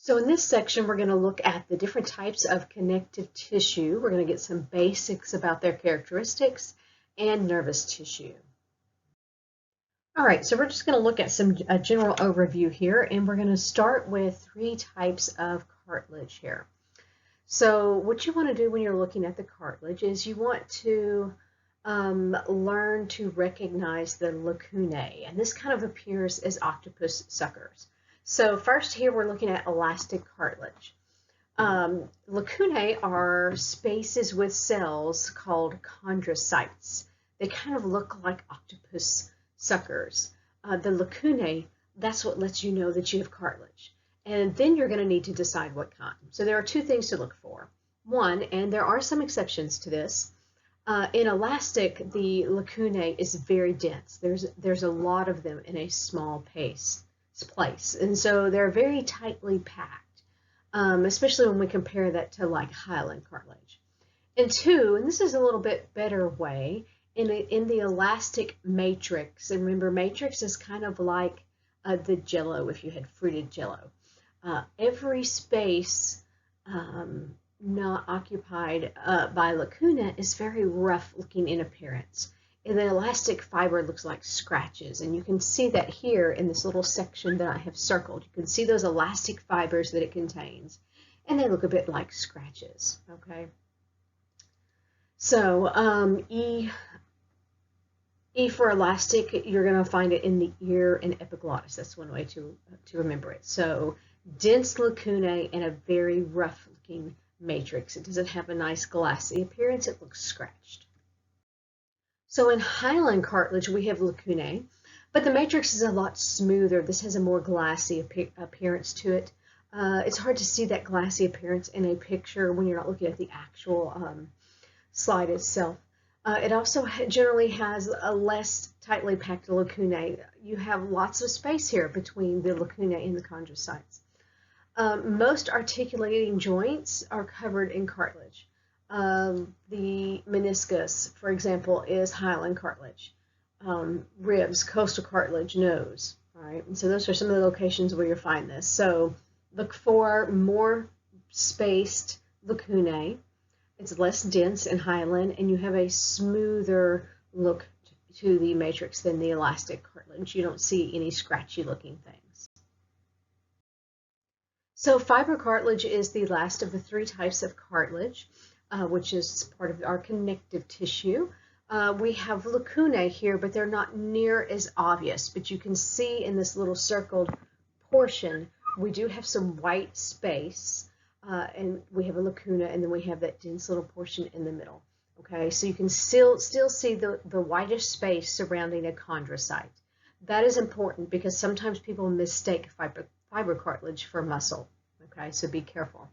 So in this section, we're going to look at the different types of connective tissue. We're going to get some basics about their characteristics and nervous tissue. All right, so we're just going to look at a general overview here, and we're going to start with three types of cartilage here. So what you want to do when you're looking at the cartilage is you want to learn to recognize the lacunae, and this kind of appears as octopus suckers. So first here we're looking at elastic cartilage. Lacunae are spaces with cells called chondrocytes. They kind of look like octopus suckers. The lacunae, that's what lets you know that you have cartilage. And then you're going to need to decide what kind. So there are two things to look for. One, and there are some exceptions to this, in elastic, the lacunae is very dense. There's a lot of them in a small place. And so they're very tightly packed, especially when we compare that to like hyaline cartilage. And two, and this is a little bit better way, in the elastic matrix, and remember matrix is kind of like the jello if you had fruited jello. Every space not occupied by lacuna is very rough looking in appearance. And the elastic fiber looks like scratches, and you can see that here in this little section that I have circled. You can see those elastic fibers that it contains, and they look a bit like scratches, okay? So E for elastic, you're going to find it in the ear and epiglottis. That's one way to remember it. So dense lacunae and a very rough looking matrix. It doesn't have a nice glassy appearance. It looks scratched. So in hyaline cartilage, we have lacunae, but the matrix is a lot smoother. This has a more glassy appearance to it. It's hard to see that glassy appearance in a picture when you're not looking at the actual slide itself. It also generally has a less tightly packed lacunae. You have lots of space here between the lacunae and the chondrocytes. Most articulating joints are covered in cartilage. The meniscus, for example, is hyaline cartilage. Ribs, costal cartilage, nose. All right, and so those are some of the locations where you'll find this. So look for more spaced lacunae. It's less dense in hyaline, and you have a smoother look to the matrix than the elastic cartilage. You don't see any scratchy looking things. So fibrocartilage is the last of the three types of cartilage, which is part of our connective tissue. We have lacunae here, but they're not near as obvious, but you can see in this little circled portion, we do have some white space, and we have a lacuna, and then we have that dense little portion in the middle. Okay, so you can still see the whitish space surrounding a chondrocyte. That is important because sometimes people mistake fibrocartilage for muscle. Okay, so be careful.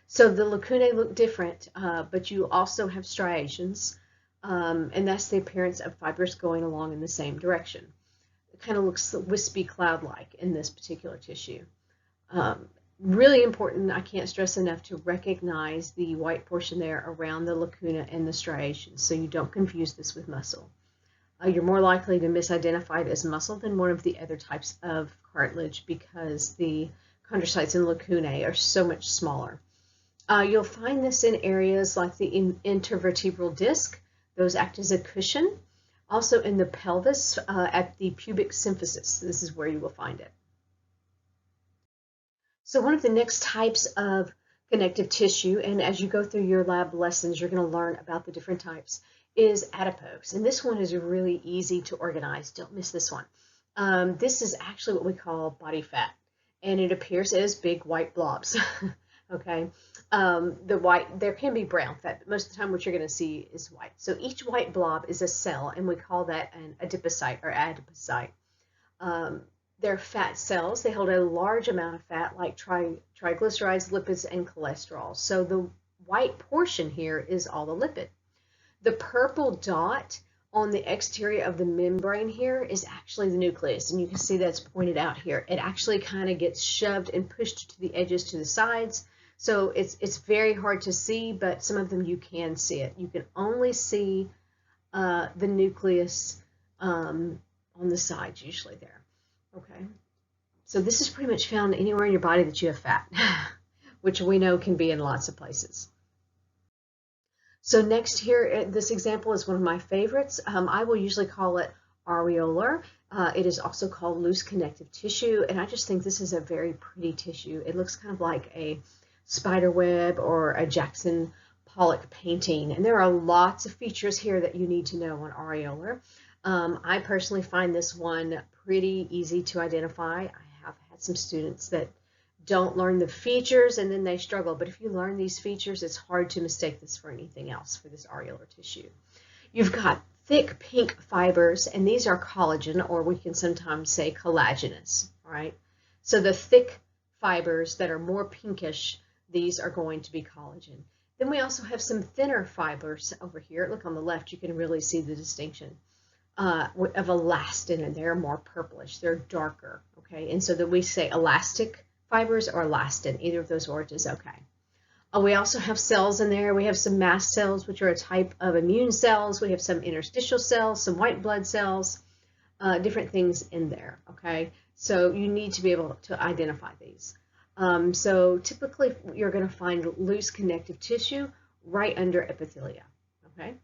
So the lacunae look different, but you also have striations, and that's the appearance of fibers going along in the same direction. It kind of looks wispy cloud-like in this particular tissue. Really important, I can't stress enough to recognize the white portion there around the lacuna and the striations, so you don't confuse this with muscle. You're more likely to misidentify it as muscle than one of the other types of cartilage because the chondrocytes and lacunae are so much smaller. You'll find this in areas like the intervertebral disc. Those act as a cushion. Also in the pelvis at the pubic symphysis. This is where you will find it. So one of the next types of connective tissue, and as you go through your lab lessons, you're going to learn about the different types, is adipose. And this one is really easy to organize. Don't miss this one. This is actually what we call body fat, and it appears as big white blobs. Okay, there can be brown fat, but most of the time what you're going to see is white. So each white blob is a cell, and we call that an adipocyte or adipocyte. They're fat cells. They hold a large amount of fat like triglycerides, lipids, and cholesterol. So the white portion here is all the lipid. The purple dot on the exterior of the membrane here is actually the nucleus, and you can see that's pointed out here. It actually kind of gets shoved and pushed to the edges to the sides. So it's very hard to see, but some of them you can see it. You can only see the nucleus on the sides usually there. Okay, So this is pretty much found anywhere in your body that you have fat, which we know can be in lots of places. So next here, this example is one of my favorites. I will usually call it areolar. It is also called loose connective tissue, and I just think this is a very pretty tissue. It looks kind of like a spider web or a Jackson Pollock painting, and there are lots of features here that you need to know on areolar. I personally find this one pretty easy to identify. I have had some students that don't learn the features and then they struggle, but if you learn these features, it's hard to mistake this for anything else for this areolar tissue. You've got thick pink fibers, and these are collagen, or we can sometimes say collagenous, right? So the thick fibers that are more pinkish, these are going to be collagen. Then we also have some thinner fibers over here. Look on the left, you can really see the distinction of elastin, and they're more purplish, they're darker, okay? And so that we say elastic fibers or elastin, either of those words is okay. We also have cells in there. We have some mast cells, which are a type of immune cells. We have some interstitial cells, some white blood cells, different things in there, okay? So you need to be able to identify these. So typically you're going to find loose connective tissue right under epithelia, okay?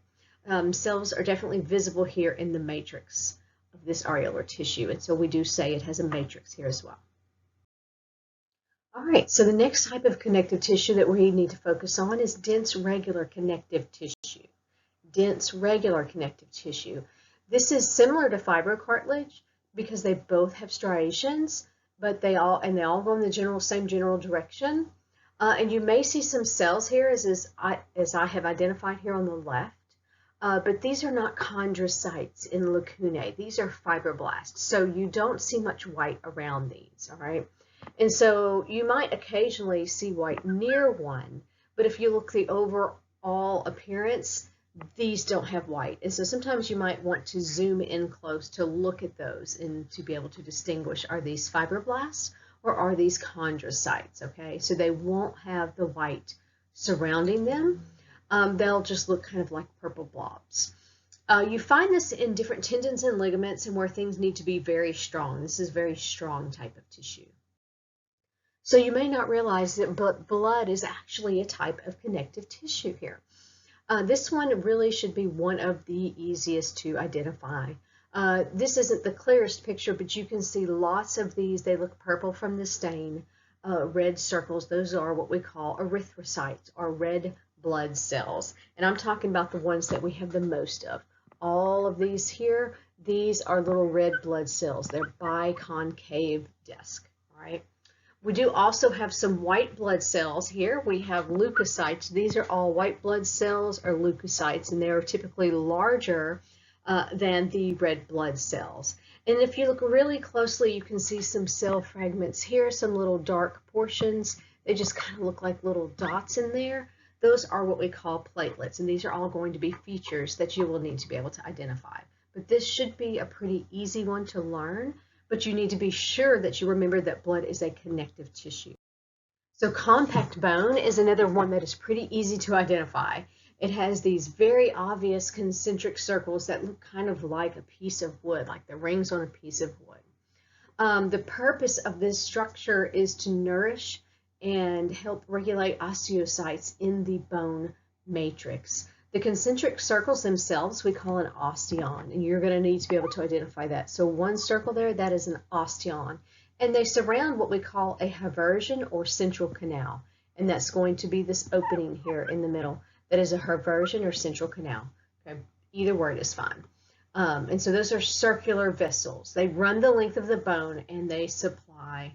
Cells are definitely visible here in the matrix of this areolar tissue, and so we do say it has a matrix here as well. All right, so the next type of connective tissue that we need to focus on is dense regular connective tissue. Dense regular connective tissue. This is similar to fibrocartilage because they both have striations, but they all go in the same general direction. And you may see some cells here as I have identified here on the left, but these are not chondrocytes in lacunae. These are fibroblasts, so you don't see much white around these, all right? And so you might occasionally see white near one, but if you look the overall appearance, these don't have white. And so sometimes you might want to zoom in close to look at those and to be able to distinguish, are these fibroblasts or are these chondrocytes, okay? So they won't have the white surrounding them. They'll just look kind of like purple blobs. You find this in different tendons and ligaments and where things need to be very strong. This is a very strong type of tissue. So you may not realize that blood is actually a type of connective tissue here. This one really should be one of the easiest to identify. This isn't the clearest picture, but you can see lots of these. They look purple from the stain. Red circles, those are what we call erythrocytes, or red blood cells. And I'm talking about the ones that we have the most of. All of these here, these are little red blood cells. They're biconcave disc, all right? We do also have some white blood cells here. We have leukocytes. These are all white blood cells or leukocytes, and they are typically larger than the red blood cells. And if you look really closely, you can see some cell fragments here, some little dark portions. They just kind of look like little dots in there. Those are what we call platelets, and these are all going to be features that you will need to be able to identify. But this should be a pretty easy one to learn. But you need to be sure that you remember that blood is a connective tissue. So compact bone is another one that is pretty easy to identify. It has these very obvious concentric circles that look kind of like a piece of wood, like the rings on a piece of wood. The purpose of this structure is to nourish and help regulate osteocytes in the bone matrix. The concentric circles themselves we call an osteon, and you're going to need to be able to identify that. So one circle there, that is an osteon, and they surround what we call a haversian or central canal, and that's going to be this opening here in the middle. That is a haversian or central canal. Okay, either word is fine. And so those are circular vessels. They run the length of the bone, and they supply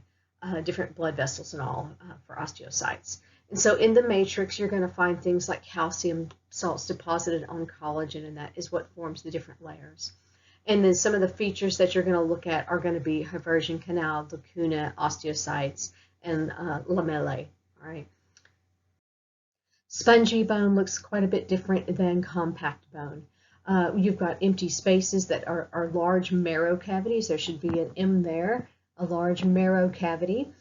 different blood vessels and all for osteocytes. And so in the matrix, you're going to find things like calcium salts deposited on collagen, and that is what forms the different layers. And then some of the features that you're going to look at are going to be haversian canal, lacuna, osteocytes, and lamellae. All right. Spongy bone looks quite a bit different than compact bone. You've got empty spaces that are large marrow cavities. There should be an M there, a large marrow cavity.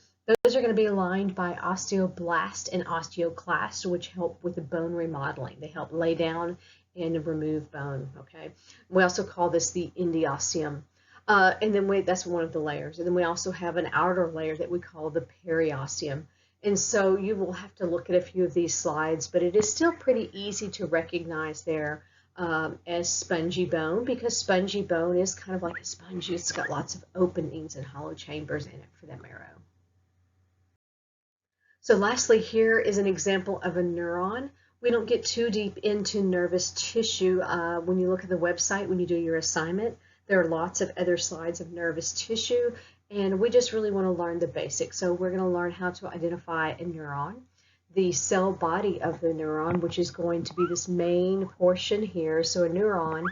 Those are going to be lined by osteoblast and osteoclast, which help with the bone remodeling. They help lay down and remove bone, okay? We also call this the endosteum. And then that's one of the layers. And then we also have an outer layer that we call the periosteum. And so you will have to look at a few of these slides, but it is still pretty easy to recognize there as spongy bone, because spongy bone is kind of like a sponge. It's got lots of openings and hollow chambers in it for the marrow. So lastly, here is an example of a neuron. We don't get too deep into nervous tissue. When you look at the website, when you do your assignment, there are lots of other slides of nervous tissue, and we just really want to learn the basics. So we're going to learn how to identify a neuron, the cell body of the neuron, which is going to be this main portion here. So a neuron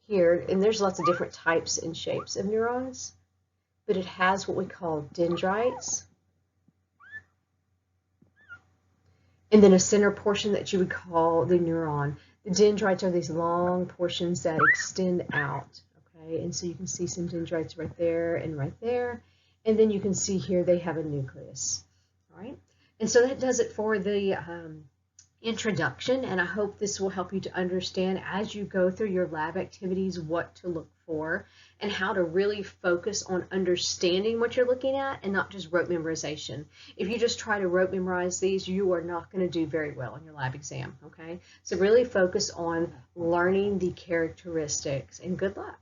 here, and there's lots of different types and shapes of neurons, but it has what we call dendrites, and then a center portion that you would call the neuron. The dendrites are these long portions that extend out, okay? And so you can see some dendrites right there and right there. And then you can see here they have a nucleus, all right? And so that does it for the introduction, and I hope this will help you to understand as you go through your lab activities what to look for and how to really focus on understanding what you're looking at and not just rote memorization. If you just try to rote memorize these, you are not going to do very well in your lab exam, okay? So really focus on learning the characteristics, and good luck.